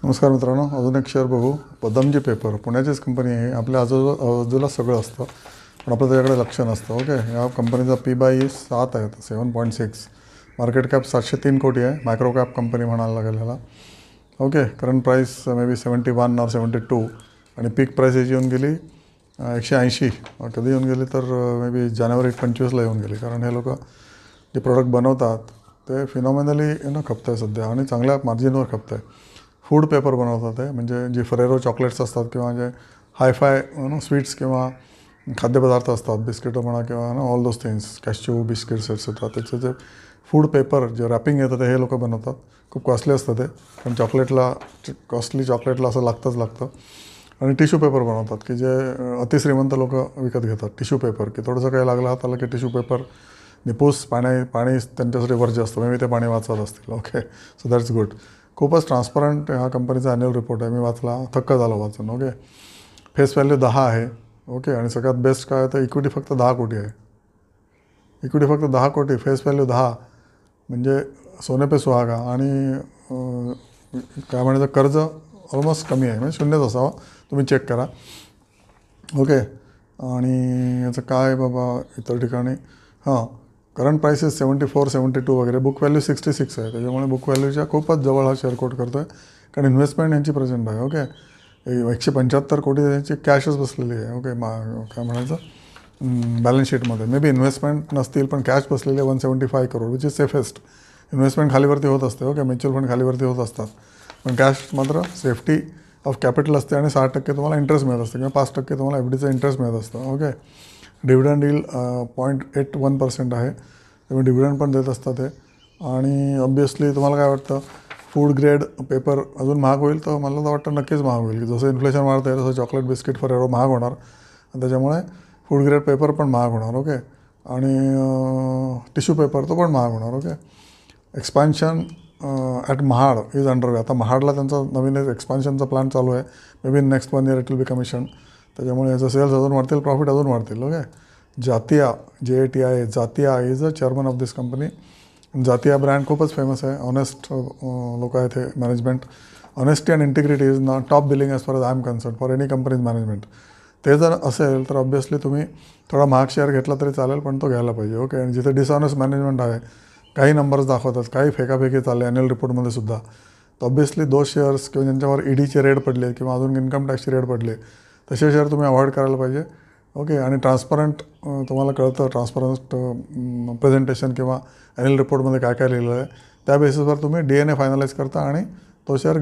नमस्कार मित्रांनो, अजून एक शेअर बघू. पदमजी पेपर पुण्याचीच कंपनी आहे. आपल्या आजूबाजूला सगळं असतं पण आपलं त्याच्याकडे लक्ष नसतं. ओके, या कंपनीचा P/E 7 आहे, 7.6. मार्केट कॅप 703 कोटी आहे. मायक्रो कॅप कंपनी म्हणायला लागेल ह्याला. Okay, current price may be 71 और 72 आणि पीक प्राईस याची येऊन गेली 180. कधी येऊन गेली तर मे बी जानेवारी 25ला येऊन गेली. कारण हे लोक जे प्रोडक्ट बनवतात ते फिनॉमिनली खपत आहे सध्या आणि चांगल्या मार्जिनवर खपत आहे. फूड पेपर बनवतात ते, म्हणजे जे फरेरो चॉकलेट्स असतात किंवा जे हायफाय स्वीट्स किंवा खाद्यपदार्थ असतात, बिस्किटं म्हणा किंवा all those things, cashew biscuits etcetera, त्याचे जे फूड पेपर जे रॅपिंग येतं ते हे लोक बनवतात. खूप कॉस्टली असतं ते, पण कॉस्टली चॉकलेटला असं लागतं. आणि टिश्यू पेपर बनवतात की जे अतिश्रीमंत लोक विकत घेतात. टिश्यू पेपर की थोडंसं काही लागलं हाताला की टिश्यू पेपर निपूस पाणी त्यांच्यासाठी वर्ज्य असतं. मी ते पाणी वाचत असतील. Okay, so that's good. खूपच ट्रान्सपरंट हा कंपनीचा ॲन्युअल रिपोर्ट आहे. मी वाचला, थक्क झालो वाचून. ओके, फेस व्हॅल्यू 10 आहे. ओके, आणि सगळ्यात बेस्ट काय तर इक्विटी फक्त 10 कोटी आहे. इक्विटी फक्त 10 कोटी, फेस व्हॅल्यू 10, म्हणजे सोने पे सुहागा. आणि काय म्हणायचं, कर्ज ऑलमोस्ट कमी आहे, म्हणजे शून्यच असावं. तुम्ही चेक करा. ओके, आणि याचं काय बाबा इतर ठिकाणी करंट प्राइसेस 74, 72 वगैरे. बुक व्हॅल्यू 66 आहे. त्याच्यामुळे बुक व्हॅल्यूच्या खूपच जवळ हा शेअर कोट करतो आहे. कारण इन्व्हेस्टमेंट यांची प्रेझेंट आहे. ओके, 175 कोटी त्यांची कॅशच बसलेली आहे. ओके, काय म्हणायचं, बॅलन्स शीटमध्ये मे बी इन्व्हेस्टमेंट नसतील पण कॅश बसलेली आहे 175 crore, which is safest. Investment खालीवरती होत असते. ओके, म्युच्युअल फंड खालीवरती होत असतात, पण कॅश मात्र सेफ्टी ऑफ कॅपिटल असते. आणि 60% तुम्हाला इंटरेस्ट मिळत असतं किंवा 5% तुम्हाला FDचं इंटरेस्ट मिळत असतं. ओके, डिव्हिडंड येईल 0.81% आहे. त्यामुळे डिव्हिडंड पण देत असतात ते. आणि ऑब्वियसली तुम्हाला काय वाटतं, फूड ग्रेड पेपर अजून महाग होईल? तर मला तर वाटतं नक्कीच महाग होईल. की जसं इन्फ्लेशन वाढतं आहे तसं चॉकलेट बिस्किट फरेरो महाग होणार आणि त्याच्यामुळे फूड ग्रेड पेपर पण महाग होणार. ओके, आणि टिश्यू पेपर तो पण महाग होणार. Okay, expansion at Mahad is underway. आता महाडला त्यांचा नवीन एक्सपान्शनचा प्लॅन चालू आहे. May be next 1 year it will be commission. त्याच्यामुळे याचं सेल्स अजून वाढतील, प्रॉफिट अजून वाढतील. Okay, Jatia JATIA, Jatia is a chairman of this company. Jatia brand खूपच फेमस आहे. ऑनेस्ट लोक आहेत हे management. Honesty and integrity is not top billing as far as I am concern for any companies management. ते जर असेल तर ऑब्वियसली तुम्ही थोडा महाग शेअर घेतला तरी चालेल, पण तो घ्यायला पाहिजे. ओके, आणि जिथे डिसऑनेस्ट मॅनेजमेंट आहे, काही नंबर्स दाखवतात, काही फेकाफेकी चालले ॲन्युअल रिपोर्टमध्ये सुद्धा, तर ऑब्वियसली दोन शेअर्स किंवा ज्यांच्यावर EDचे रेड पडले किंवा अजून इन्कम टॅक्सचे रेड पडले तसे शेअर तुम्ही अवॉइड करायला पाहिजे. ओके, आणि ट्रान्सपरंट तुम्हाला कळतं, ट्रान्सपरंट प्रेझेंटेशन किंवा ॲन्युअल रिपोर्टमध्ये काय काय लिहिलं आहे त्या बेसिसवर तुम्ही DNA फायनलाइज करता आणि तो शेअर